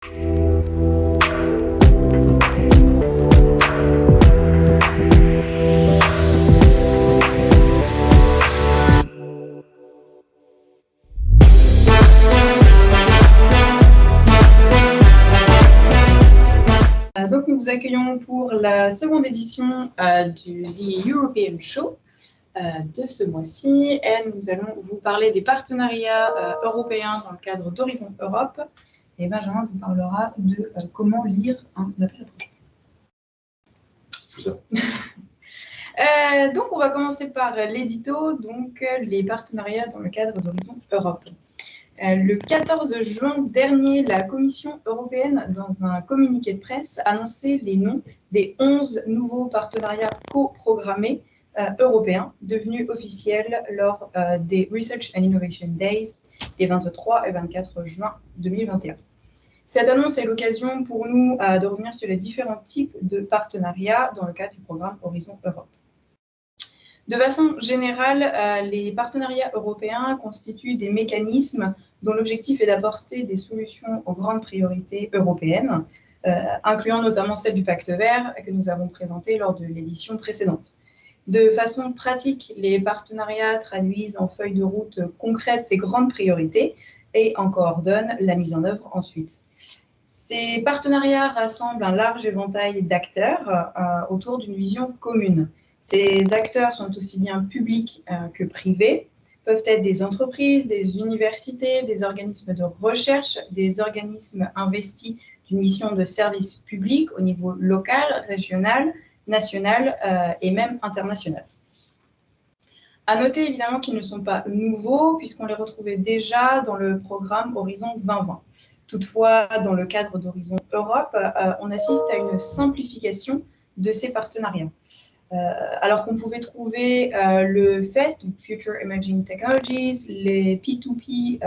Donc, nous vous accueillons pour la seconde édition du The European Show de ce mois-ci. Et nous allons vous parler des partenariats européens dans le cadre d'Horizon Europe. Et Benjamin vous parlera de comment lire un appel à projet. C'est ça. Donc, on va commencer par l'édito, donc les partenariats dans le cadre d'Horizon Europe. Le 14 juin dernier, la Commission européenne, dans un communiqué de presse, annonçait les noms des 11 nouveaux partenariats coprogrammés européens devenus officiels lors des Research and Innovation Days des 23 et 24 juin 2021. Cette annonce est l'occasion pour nous de revenir sur les différents types de partenariats dans le cadre du programme Horizon Europe. De façon générale, les partenariats européens constituent des mécanismes dont l'objectif est d'apporter des solutions aux grandes priorités européennes, incluant notamment celle du Pacte vert que nous avons présenté lors de l'édition précédente. De façon pratique, les partenariats traduisent en feuilles de route concrètes ces grandes priorités et en coordonnent la mise en œuvre ensuite. Ces partenariats rassemblent un large éventail d'acteurs autour d'une vision commune. Ces acteurs sont aussi bien publics que privés, peuvent être des entreprises, des universités, des organismes de recherche, des organismes investis d'une mission de service public au niveau local, régional, national et même international. À noter évidemment qu'ils ne sont pas nouveaux puisqu'on les retrouvait déjà dans le programme Horizon 2020. Toutefois, dans le cadre d'Horizon Europe, on assiste à une simplification de ces partenariats. Alors qu'on pouvait trouver le FET, donc Future Emerging Technologies, les P2P,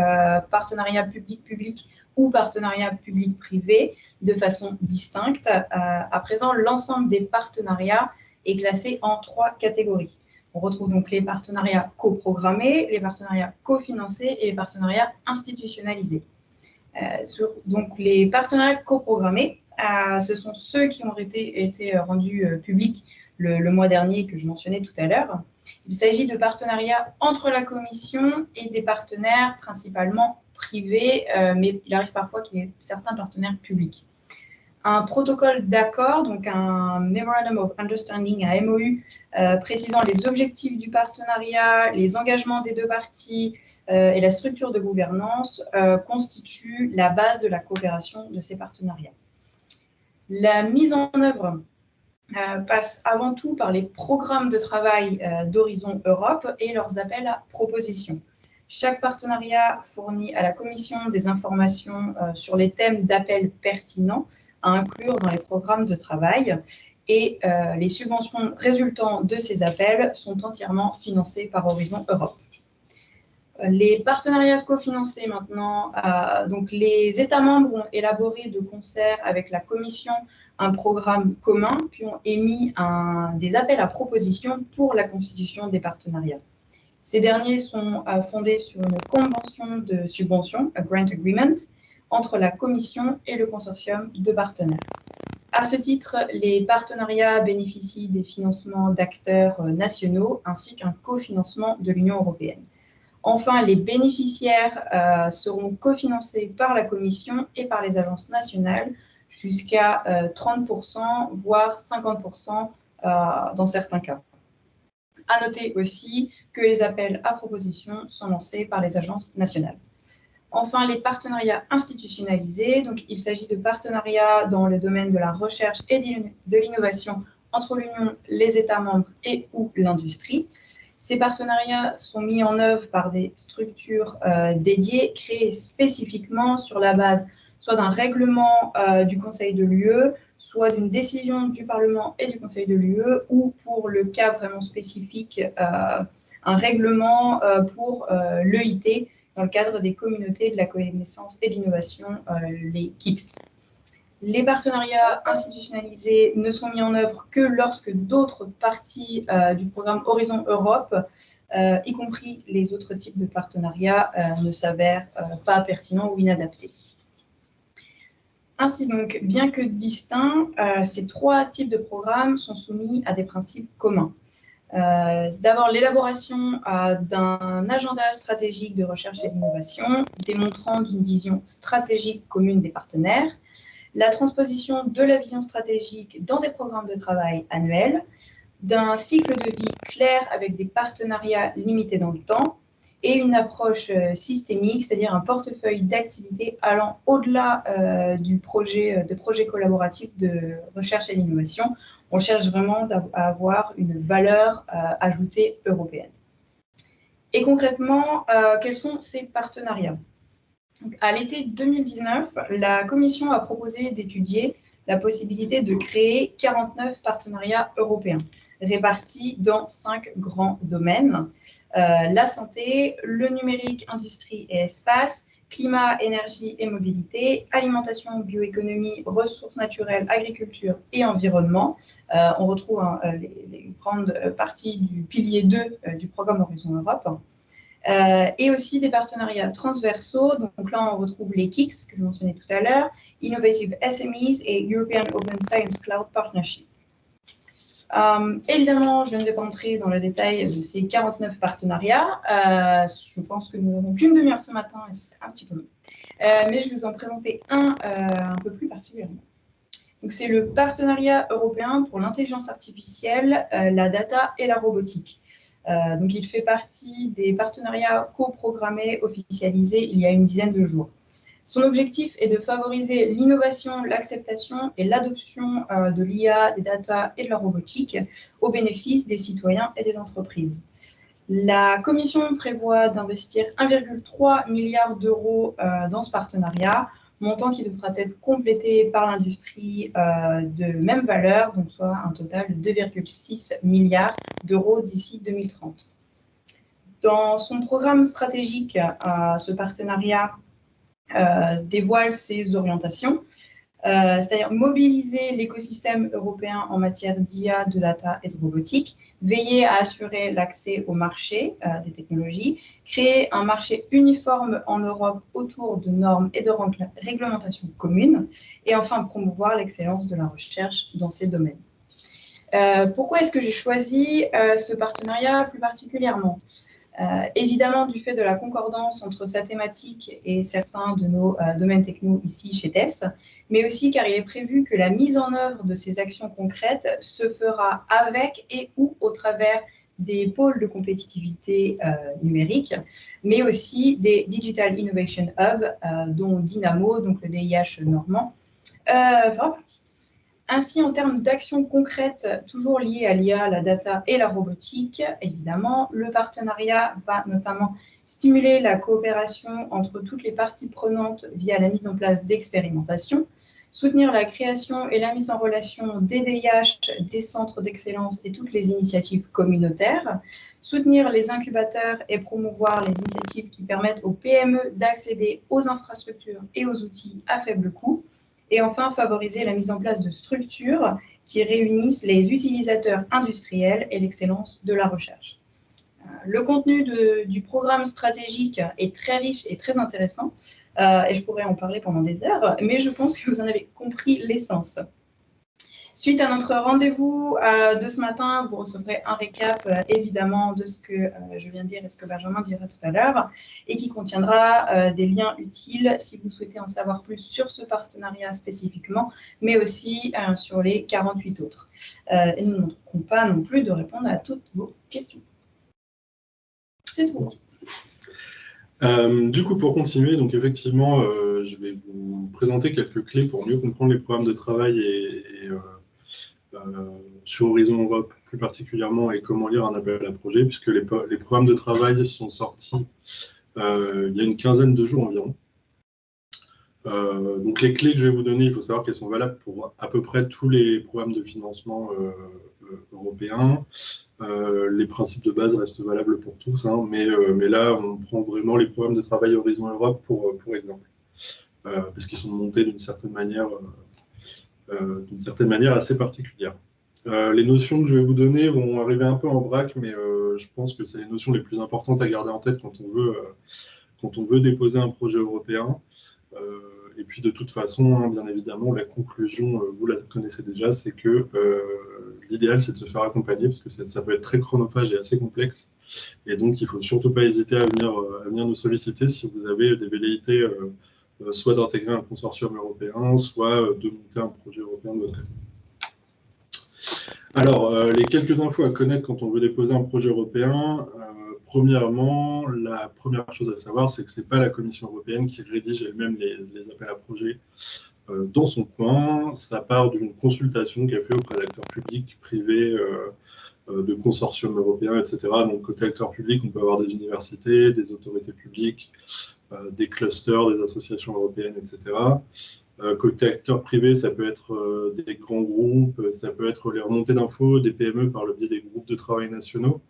partenariats public-public ou partenariats public-privé de façon distincte, à présent, l'ensemble des partenariats est classé en 3 catégories. On retrouve donc les partenariats coprogrammés, les partenariats cofinancés et les partenariats institutionnalisés. Donc les partenariats coprogrammés, ce sont ceux qui ont été rendus publics le mois dernier que je mentionnais tout à l'heure. Il s'agit de partenariats entre la Commission et des partenaires principalement privés, mais il arrive parfois qu'il y ait certains partenaires publics. Un protocole d'accord, donc un Memorandum of Understanding, un MOU, précisant les objectifs du partenariat, les engagements des 2 parties et la structure de gouvernance constitue la base de la coopération de ces partenariats. La mise en œuvre passe avant tout par les programmes de travail d'Horizon Europe et leurs appels à propositions. Chaque partenariat fournit à la Commission des informations sur les thèmes d'appel pertinents à inclure dans les programmes de travail et les subventions résultant de ces appels sont entièrement financées par Horizon Europe. Les partenariats cofinancés maintenant, donc les États membres ont élaboré de concert avec la Commission un programme commun, puis ont émis des appels à propositions pour la constitution des partenariats. Ces derniers sont fondés sur une convention de subvention, a grant agreement, entre la Commission et le consortium de partenaires. À ce titre, les partenariats bénéficient des financements d'acteurs nationaux ainsi qu'un cofinancement de l'Union européenne. Enfin, les bénéficiaires seront cofinancés par la Commission et par les agences nationales jusqu'à 30%, voire 50% dans certains cas. À noter aussi que les appels à propositions sont lancés par les agences nationales. Enfin, les partenariats institutionnalisés. Donc, il s'agit de partenariats dans le domaine de la recherche et de l'innovation entre l'Union, les États membres et ou l'industrie. Ces partenariats sont mis en œuvre par des structures dédiées, créées spécifiquement sur la base soit d'un règlement du Conseil de l'UE, soit d'une décision du Parlement et du Conseil de l'UE, ou pour le cas vraiment spécifique, un règlement pour l'EIT dans le cadre des communautés de la connaissance et de l'innovation, les KICS. Les partenariats institutionnalisés ne sont mis en œuvre que lorsque d'autres parties du programme Horizon Europe, y compris les autres types de partenariats, ne s'avèrent pas pertinents ou inadaptés. Ainsi donc, bien que distincts, ces trois types de programmes sont soumis à des principes communs. D'abord, l'élaboration d'un agenda stratégique de recherche et d'innovation, démontrant d'une vision stratégique commune des partenaires, la transposition de la vision stratégique dans des programmes de travail annuels, d'un cycle de vie clair avec des partenariats limités dans le temps, et une approche systémique, c'est-à-dire un portefeuille d'activités allant au-delà de projets collaboratifs de recherche et d'innovation. On cherche vraiment à avoir une valeur ajoutée européenne. Et concrètement, quels sont ces partenariats? Donc, à l'été 2019, la Commission a proposé d'étudier la possibilité de créer 49 partenariats européens, répartis dans 5 grands domaines. La santé, le numérique, industrie et espace, climat, énergie et mobilité, alimentation, bioéconomie, ressources naturelles, agriculture et environnement. On retrouve les grandes parties du pilier 2 du programme Horizon Europe. Et aussi des partenariats transversaux. Donc là, on retrouve les KICS que je mentionnais tout à l'heure, Innovative SMEs et European Open Science Cloud Partnership. Évidemment, je ne vais pas entrer dans le détail de ces 49 partenariats. Je pense que nous n'avons qu'une demi-heure ce matin et c'est un petit peu long. Mais je vais vous en présenter un peu plus particulièrement. C'est le partenariat européen pour l'intelligence artificielle, la data et la robotique. Donc, il fait partie des partenariats coprogrammés officialisés il y a une dizaine de jours. Son objectif est de favoriser l'innovation, l'acceptation et l'adoption de l'IA, des data et de la robotique au bénéfice des citoyens et des entreprises. La Commission prévoit d'investir 1,3 milliard d'euros dans ce partenariat, montant qui devra être complété par l'industrie de même valeur, donc soit un total de 2,6 milliards d'euros d'ici 2030. Dans son programme stratégique, ce partenariat dévoile ses orientations, c'est-à-dire mobiliser l'écosystème européen en matière d'IA, de data et de robotique, veiller à assurer l'accès au marché des technologies, créer un marché uniforme en Europe autour de normes et de réglementations communes, et enfin promouvoir l'excellence de la recherche dans ces domaines. Pourquoi est-ce que j'ai choisi ce partenariat plus particulièrement ? Évidemment, du fait de la concordance entre sa thématique et certains de nos domaines techno ici chez TES, mais aussi car il est prévu que la mise en œuvre de ces actions concrètes se fera avec et ou au travers des pôles de compétitivité numérique, mais aussi des Digital Innovation Hub, dont Dynamo, donc le DIH normand, fera partie. Ainsi, en termes d'actions concrètes, toujours liées à l'IA, la data et la robotique, évidemment, le partenariat va notamment stimuler la coopération entre toutes les parties prenantes via la mise en place d'expérimentations, soutenir la création et la mise en relation des DIH, des centres d'excellence et toutes les initiatives communautaires, soutenir les incubateurs et promouvoir les initiatives qui permettent aux PME d'accéder aux infrastructures et aux outils à faible coût, et enfin favoriser la mise en place de structures qui réunissent les utilisateurs industriels et l'excellence de la recherche. Le contenu du programme stratégique est très riche et très intéressant, et je pourrais en parler pendant des heures, mais je pense que vous en avez compris l'essence. Suite à notre rendez-vous de ce matin, vous recevrez un récap évidemment de ce que je viens de dire et ce que Benjamin dira tout à l'heure, et qui contiendra des liens utiles si vous souhaitez en savoir plus sur ce partenariat spécifiquement, mais aussi sur les 48 autres. Et nous ne manquerons pas non plus de répondre à toutes vos questions. C'est tout. Du coup, pour continuer, donc effectivement, je vais vous présenter quelques clés pour mieux comprendre les programmes de travail sur Horizon Europe plus particulièrement et comment lire un appel à projet, puisque les programmes de travail sont sortis il y a une quinzaine de jours environ. Donc les clés que je vais vous donner, il faut savoir qu'elles sont valables pour à peu près tous les programmes de financement européens. Les principes de base restent valables pour tous, hein, mais là, on prend vraiment les programmes de travail Horizon Europe pour exemple, parce qu'ils sont montés d'une certaine manière assez particulière. Les notions que je vais vous donner vont arriver un peu en vrac, mais je pense que c'est les notions les plus importantes à garder en tête quand on veut déposer un projet européen. et puis de toute façon, hein, bien évidemment, la conclusion, vous la connaissez déjà, c'est que l'idéal, c'est de se faire accompagner, parce que ça peut être très chronophage et assez complexe. Et donc, il ne faut surtout pas hésiter à venir nous solliciter si vous avez des velléités, soit d'intégrer un consortium européen, soit de monter un projet européen de votre côté. Alors, les quelques infos à connaître quand on veut déposer un projet européen. Premièrement, la première chose à savoir, c'est que ce n'est pas la Commission européenne qui rédige elle-même les appels à projets dans son coin. Ça part d'une consultation qui est faite auprès d'acteurs publics, privés, de consortiums européens, etc. Donc, côté acteurs publics, on peut avoir des universités, des autorités publiques, des clusters, des associations européennes, etc. Côté acteurs privés, ça peut être des grands groupes, ça peut être les remontées d'infos des PME par le biais des groupes de travail nationaux.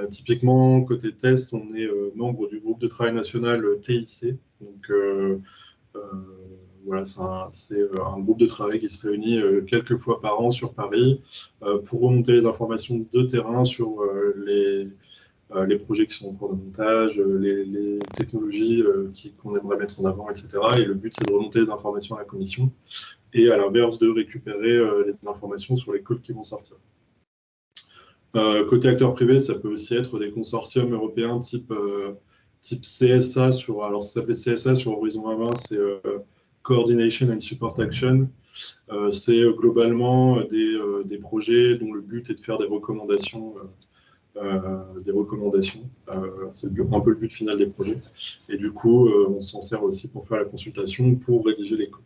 Typiquement, côté test, on est membre du groupe de travail national TIC. Donc, voilà, c'est un groupe de travail qui se réunit quelques fois par an sur Paris pour remonter les informations de terrain sur les projets qui sont en cours de montage, les technologies qu'on aimerait mettre en avant, etc. Et le but, c'est de remonter les informations à la commission et à l'inverse, de récupérer les informations sur les codes qui vont sortir. Côté acteurs privés, ça peut aussi être des consortiums européens type CSA, alors ça s'appelait CSA sur Horizon 2020, c'est Coordination and Support Action. C'est globalement des projets dont le but est de faire des recommandations. C'est un peu le but final des projets. Et du coup, on s'en sert aussi pour faire la consultation, pour rédiger les codes.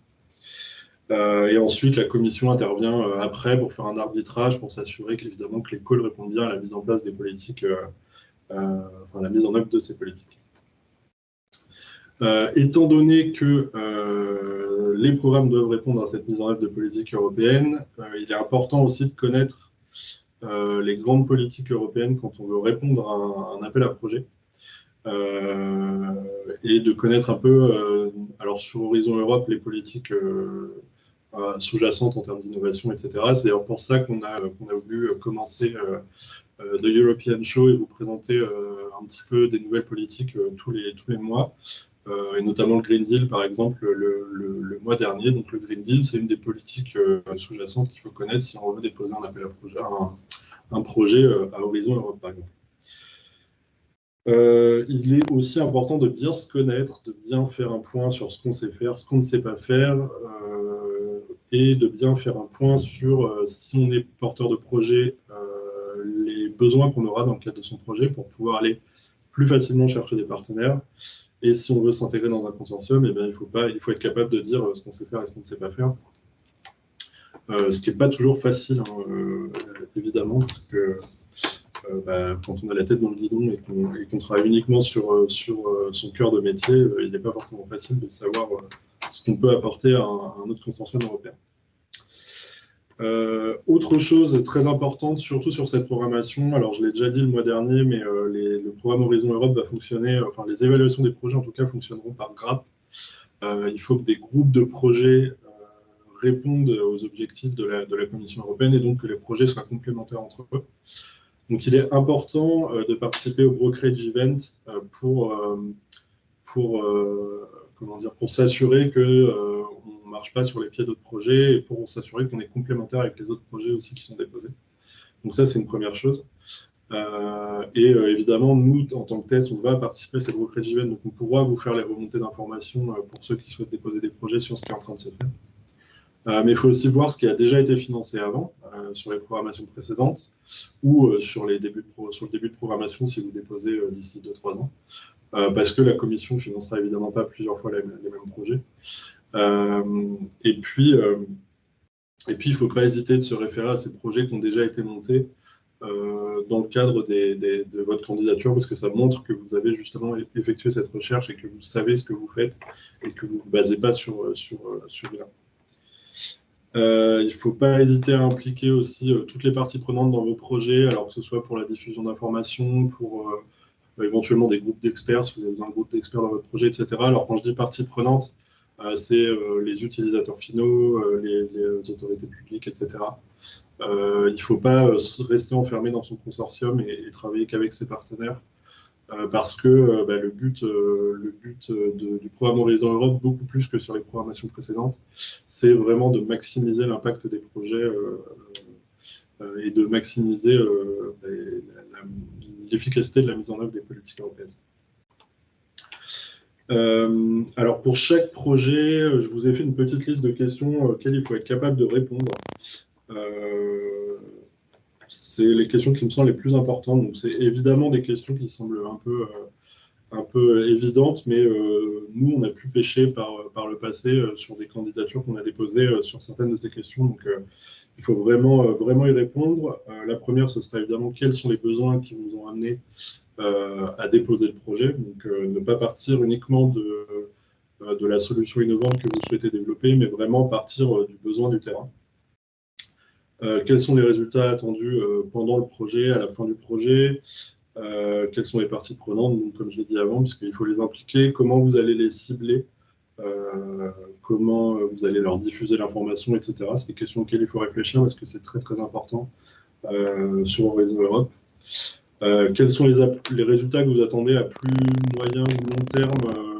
Et ensuite, la commission intervient après pour faire un arbitrage, pour s'assurer qu'évidemment que les calls répondent bien à la mise en place des politiques, la mise en œuvre de ces politiques. Étant donné que les programmes doivent répondre à cette mise en œuvre de politique européenne, il est important aussi de connaître les grandes politiques européennes quand on veut répondre à un appel à projet. Et de connaître un peu, alors sur Horizon Europe, les politiques sous-jacentes en termes d'innovation, etc. C'est d'ailleurs pour ça qu'on a voulu commencer The European Show et vous présenter un petit peu des nouvelles politiques tous les mois, et notamment le Green Deal, par exemple, le mois dernier. Donc le Green Deal, c'est une des politiques sous-jacentes qu'il faut connaître si on veut déposer un appel à projet, un projet à Horizon Europe, par exemple. Il est aussi important de bien se connaître, de bien faire un point sur ce qu'on sait faire, ce qu'on ne sait pas faire, et de bien faire un point sur si on est porteur de projet, les besoins qu'on aura dans le cadre de son projet pour pouvoir aller plus facilement chercher des partenaires. Et si on veut s'intégrer dans un consortium, eh bien, il faut être capable de dire ce qu'on sait faire et ce qu'on ne sait pas faire. Ce qui n'est pas toujours facile, hein, évidemment, parce que quand on a la tête dans le guidon et qu'on travaille uniquement sur son cœur de métier, il n'est pas forcément facile de savoir ce qu'on peut apporter à un autre consortium européen. Autre chose très importante, surtout sur cette programmation, alors je l'ai déjà dit le mois dernier, mais le programme Horizon Europe va fonctionner, enfin les évaluations des projets en tout cas fonctionneront par grappe. Il faut que des groupes de projets répondent aux objectifs de la Commission européenne et donc que les projets soient complémentaires entre eux. Donc il est important de participer au brokerage event pour s'assurer qu'on ne marche pas sur les pieds d'autres projets et pour s'assurer qu'on est complémentaire avec les autres projets aussi qui sont déposés. Donc ça, c'est une première chose. Évidemment, nous, en tant que test, on va participer à ces brokerage events, donc on pourra vous faire les remontées d'informations pour ceux qui souhaitent déposer des projets sur ce qui est en train de se faire. Mais il faut aussi voir ce qui a déjà été financé avant, sur les programmations précédentes, ou sur le début de programmation si vous déposez d'ici 2-3 ans, parce que la Commission ne financera évidemment pas plusieurs fois les mêmes projets. Et puis, il ne faut pas hésiter de se référer à ces projets qui ont déjà été montés dans le cadre de votre candidature, parce que ça montre que vous avez justement effectué cette recherche et que vous savez ce que vous faites et que vous ne vous basez pas sur rien. Il ne faut pas hésiter à impliquer aussi toutes les parties prenantes dans vos projets, alors que ce soit pour la diffusion d'informations, pour éventuellement des groupes d'experts, si vous avez besoin de groupes d'experts dans votre projet, etc. Alors quand je dis parties prenantes, c'est les utilisateurs finaux, les autorités publiques, etc. Il ne faut pas rester enfermé dans son consortium et travailler qu'avec ses partenaires. parce que le but du programme Horizon Europe, beaucoup plus que sur les programmations précédentes, c'est vraiment de maximiser l'impact des projets et de maximiser l'efficacité de la mise en œuvre des politiques européennes. Alors pour chaque projet, je vous ai fait une petite liste de questions auxquelles il faut être capable de répondre. C'est les questions qui me semblent les plus importantes. Donc c'est évidemment des questions qui semblent un peu évidentes, mais nous, on a pu pêcher par le passé sur des candidatures qu'on a déposées sur certaines de ces questions. Donc il faut vraiment y répondre. La première, ce sera évidemment quels sont les besoins qui vous ont amené à déposer le projet. Donc ne pas partir uniquement de la solution innovante que vous souhaitez développer, mais vraiment partir du besoin du terrain. Quels sont les résultats attendus pendant le projet, à la fin du projet, quelles sont les parties prenantes, donc, comme je l'ai dit avant, puisqu'il faut les impliquer, comment vous allez les cibler, comment vous allez leur diffuser l'information, etc. C'est des questions auxquelles il faut réfléchir parce que c'est très important sur Horizon Europe. Quels sont les résultats que vous attendez à plus moyen ou long terme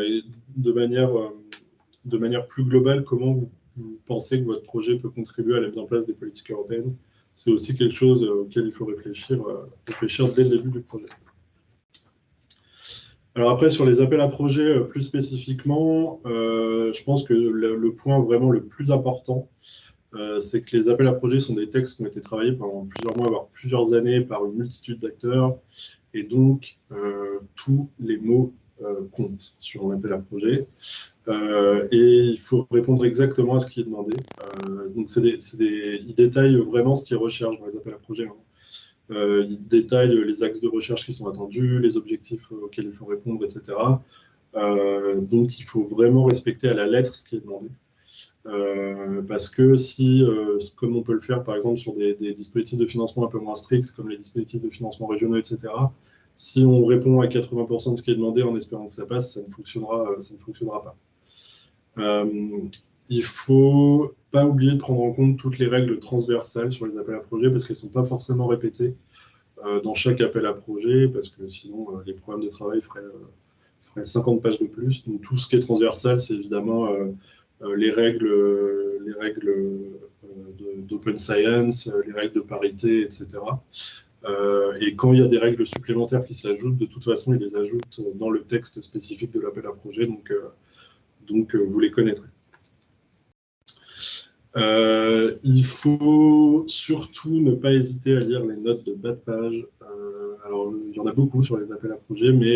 et de manière plus globale, comment vous pensez que votre projet peut contribuer à la mise en place des politiques européennes? C'est aussi quelque chose auquel il faut réfléchir dès le début du projet. Alors après, sur les appels à projets plus spécifiquement, je pense que le point vraiment le plus important, c'est que les appels à projets sont des textes qui ont été travaillés pendant plusieurs mois, voire plusieurs années par une multitude d'acteurs, et donc tous les mots comptent sur un appel à projet. Et il faut répondre exactement à ce qui est demandé. Donc ils détaillent vraiment ce qu'ils recherchent dans les appels à projets. Ils détaillent les axes de recherche qui sont attendus, les objectifs auxquels il faut répondre, etc. Donc il faut vraiment respecter à la lettre ce qui est demandé. Parce que si, comme on peut le faire par exemple sur des dispositifs de financement un peu moins stricts, comme les dispositifs de financement régionaux, etc., si on répond à 80% de ce qui est demandé en espérant que ça passe, ça ne fonctionnera pas. Il ne faut pas oublier de prendre en compte toutes les règles transversales sur les appels à projets parce qu'elles ne sont pas forcément répétées dans chaque appel à projet parce que sinon les programmes de travail feraient 50 pages de plus. Donc tout ce qui est transversal, c'est évidemment les règles d'open science, les règles de parité, etc. Et quand il y a des règles supplémentaires qui s'ajoutent, de toute façon, ils les ajoutent dans le texte spécifique de l'appel à projet, donc vous les connaîtrez. Il faut surtout ne pas hésiter à lire les notes de bas de page. Alors, il y en a beaucoup sur les appels à projets, mais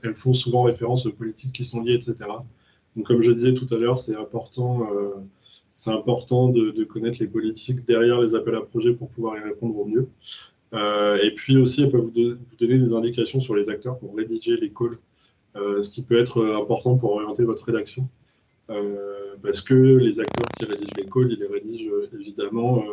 elles font souvent référence aux politiques qui sont liées, etc. Donc, comme je disais tout à l'heure, c'est important de connaître les politiques derrière les appels à projets pour pouvoir y répondre au mieux. Et puis aussi, elles peuvent vous donner des indications sur les acteurs pour rédiger les calls, ce qui peut être important pour orienter votre rédaction. Parce que les acteurs qui rédigent les calls, ils les rédigent évidemment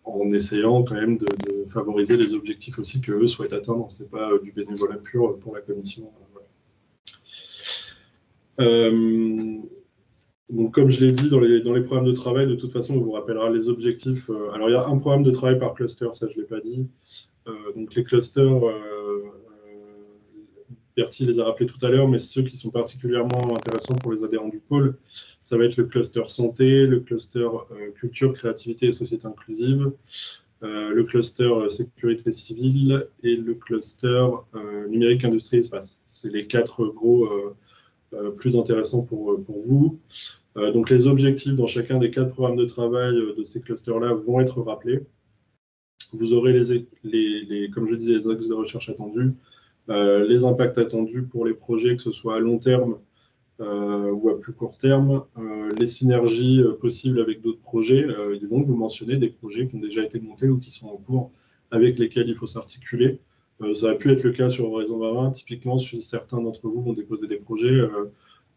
en essayant quand même de favoriser les objectifs aussi qu'eux souhaitent atteindre. C'est pas du bénévolat pur pour la commission. Voilà. Donc, comme je l'ai dit, dans les programmes de travail, de toute façon, on vous rappellera les objectifs. Alors, il y a un programme de travail par cluster, ça je ne l'ai pas dit. Donc, les clusters, Bertie les a rappelés tout à l'heure, mais ceux qui sont particulièrement intéressants pour les adhérents du pôle, ça va être le cluster santé, le cluster culture, créativité et société inclusive, le cluster sécurité civile et le cluster numérique, industrie et espace. C'est les 4 gros plus intéressants pour vous. Donc les objectifs dans chacun des 4 programmes de travail de ces clusters-là vont être rappelés. Vous aurez comme je disais, les axes de recherche attendus, les impacts attendus pour les projets, que ce soit à long terme ou à plus court terme, les synergies possibles avec d'autres projets. Ils vont vous mentionner des projets qui ont déjà été montés ou qui sont en cours avec lesquels il faut s'articuler. Ça a pu être le cas sur Horizon 2020. Typiquement, si certains d'entre vous ont déposé des projets,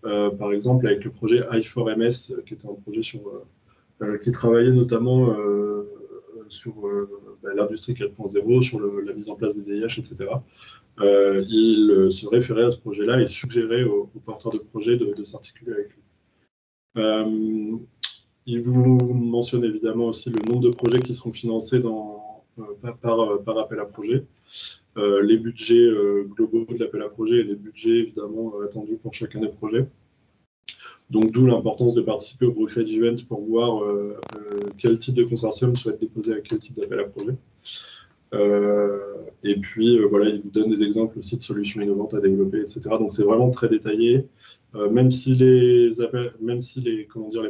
par exemple avec le projet I4MS, qui était un projet qui travaillait notamment sur l'industrie 4.0, sur la mise en place des VIH, etc. Il se référait à ce projet-là et suggérait aux porteurs de projet de s'articuler avec lui. Il vous mentionne évidemment aussi le nombre de projets qui seront financés dans par appel à projet. Les budgets globaux de l'appel à projet et les budgets évidemment attendus pour chacun des projets. Donc d'où l'importance de participer au brokerage event pour voir quel type de consortium souhaite déposer à quel type d'appel à projet. Et puis voilà, il vous donne des exemples aussi de solutions innovantes à développer, etc. Donc c'est vraiment très détaillé. Même si les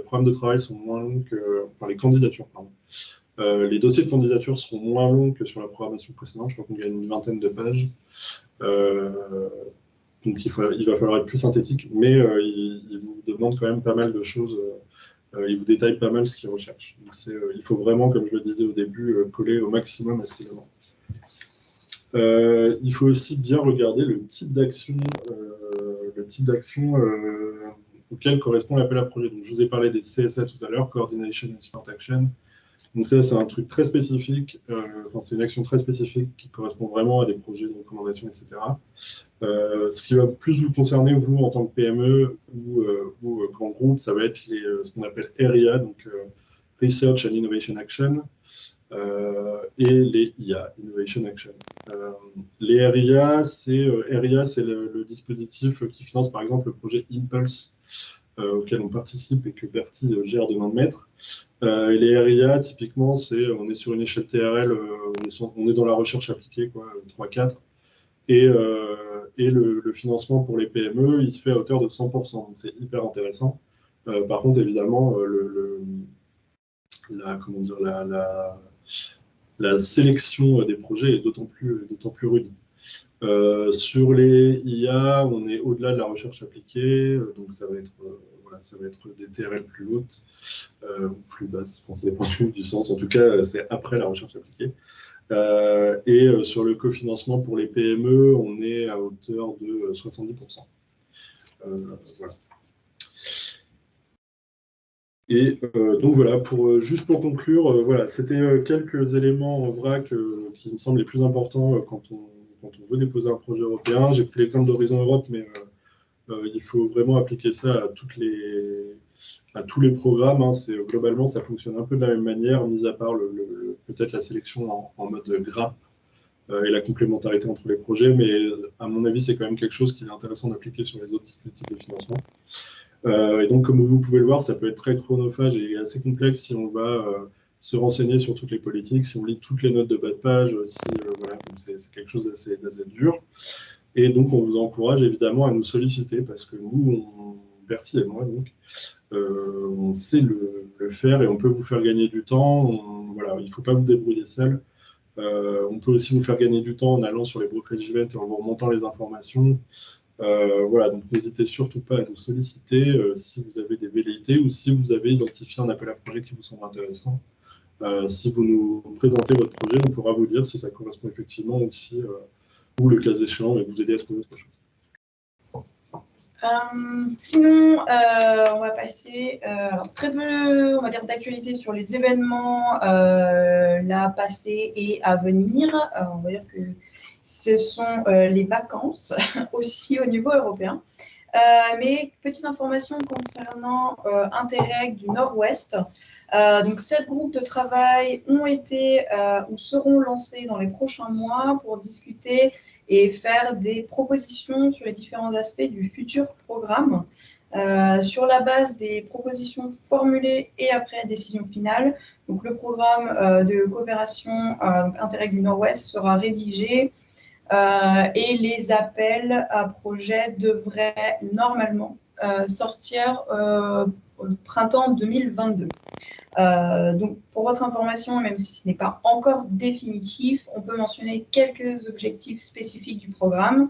programmes de travail sont moins longs que, enfin les candidatures, pardon. Les dossiers de candidature seront moins longs que sur la programmation précédente. Je crois qu'il y a une 20aine de pages. Donc il va falloir être plus synthétique, mais il vous demande quand même pas mal de choses. Il vous détaille pas mal ce qu'il recherche. Donc il faut vraiment, comme je le disais au début, coller au maximum à ce qu'il demande. Il faut aussi bien regarder le type d'action auquel correspond l'appel à projet. Donc, je vous ai parlé des CSA tout à l'heure, Coordination and Support Action. Donc ça, c'est un truc très spécifique, c'est une action très spécifique qui correspond vraiment à des projets de recommandation, etc. Ce qui va plus vous concerner, vous, en tant que PME ou grand groupe, ça va être ce qu'on appelle RIA, donc Research and Innovation Action, et les IA, Innovation Action. Les RIA, c'est le dispositif qui finance par exemple le projet Impulse, auquel on participe et que Bertie gère de main de maître. Et les RIA, typiquement, on est sur une échelle TRL, on est dans la recherche appliquée, 3-4, et le financement pour les PME, il se fait à hauteur de 100%, donc c'est hyper intéressant. Par contre, évidemment, la sélection des projets est d'autant plus rude. Sur les IA, on est au-delà de la recherche appliquée, donc ça va être des TRL plus hautes ou plus basses, ça dépend du sens. En tout cas, c'est après la recherche appliquée. Et sur le cofinancement pour les PME, on est à hauteur de 70%. Voilà. Et donc voilà, juste pour conclure, voilà, c'était quelques éléments en vrac qui me semblent les plus importants quand on veut déposer un projet européen. J'ai pris l'exemple d'Horizon Europe, mais il faut vraiment appliquer ça à tous les programmes. Hein. Globalement, ça fonctionne un peu de la même manière, mis à part peut-être la sélection en mode grappe et la complémentarité entre les projets. Mais à mon avis, c'est quand même quelque chose qui est intéressant d'appliquer sur les autres types de financement. Et donc, comme vous pouvez le voir, ça peut être très chronophage et assez complexe si on va se renseigner sur toutes les politiques, si on lit toutes les notes de bas de page, voilà, c'est quelque chose d'assez dur. Et donc, on vous encourage évidemment à nous solliciter parce que nous, Bertie et moi, donc, on sait le faire et on peut vous faire gagner du temps. Voilà, il ne faut pas vous débrouiller seul. On peut aussi vous faire gagner du temps en allant sur les brokerage events et en vous remontant les informations. Voilà, donc n'hésitez surtout pas à nous solliciter si vous avez des velléités ou si vous avez identifié un appel à projet qui vous semble intéressant. Si vous nous présentez votre projet, on pourra vous dire si ça correspond effectivement ou le cas échéant, et vous aider à trouver autre chose. Sinon, on va passer alors très peu, on va dire, d'actualité sur les événements là passés et à venir. On va dire que ce sont les vacances aussi au niveau européen. Mais petite information concernant Interreg du Nord-Ouest. Donc, 7 groupes de travail ont été ou seront lancés dans les prochains mois pour discuter et faire des propositions sur les différents aspects du futur programme. Sur la base des propositions formulées et après la décision finale, donc le programme de coopération Interreg du Nord-Ouest sera rédigé. Et les appels à projets devraient normalement sortir au printemps 2022. Donc, pour votre information, même si ce n'est pas encore définitif, on peut mentionner quelques objectifs spécifiques du programme.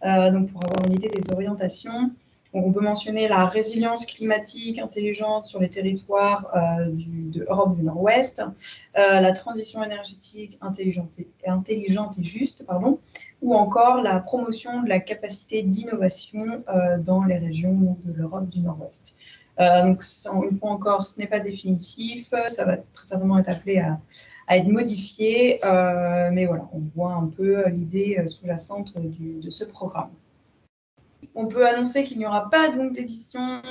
Donc, pour avoir une idée des orientations, donc on peut mentionner la résilience climatique intelligente sur les territoires de l'Europe du Nord-Ouest, la transition énergétique intelligente et juste, ou encore la promotion de la capacité d'innovation dans les régions de l'Europe du Nord-Ouest. Donc, une fois encore, ce n'est pas définitif, ça va très certainement être appelé à être modifié, mais voilà, on voit un peu l'idée sous-jacente de ce programme. On peut annoncer qu'il n'y aura pas donc d'édition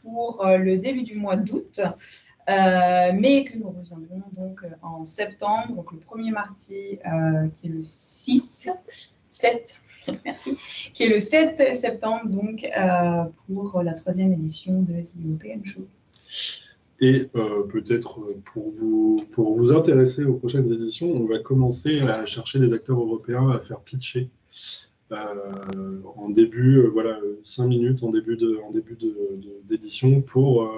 pour le début du mois d'août. mais que nous reviendrons donc en septembre, donc le premier mardi qui est le 7, merci, qui est le 7 septembre donc pour la 3e édition de The European Show. Et peut-être pour vous intéresser aux prochaines éditions, on va commencer à chercher des acteurs européens à faire pitcher en début, 5 minutes en début d'édition pour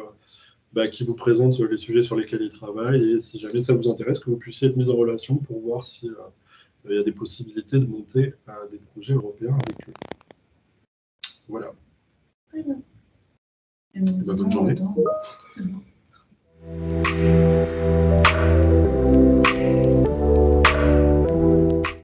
qui vous présentent les sujets sur lesquels ils travaillent et si jamais ça vous intéresse, que vous puissiez être mis en relation pour voir si il y a des possibilités de monter des projets européens avec eux. Voilà. Bonne journée.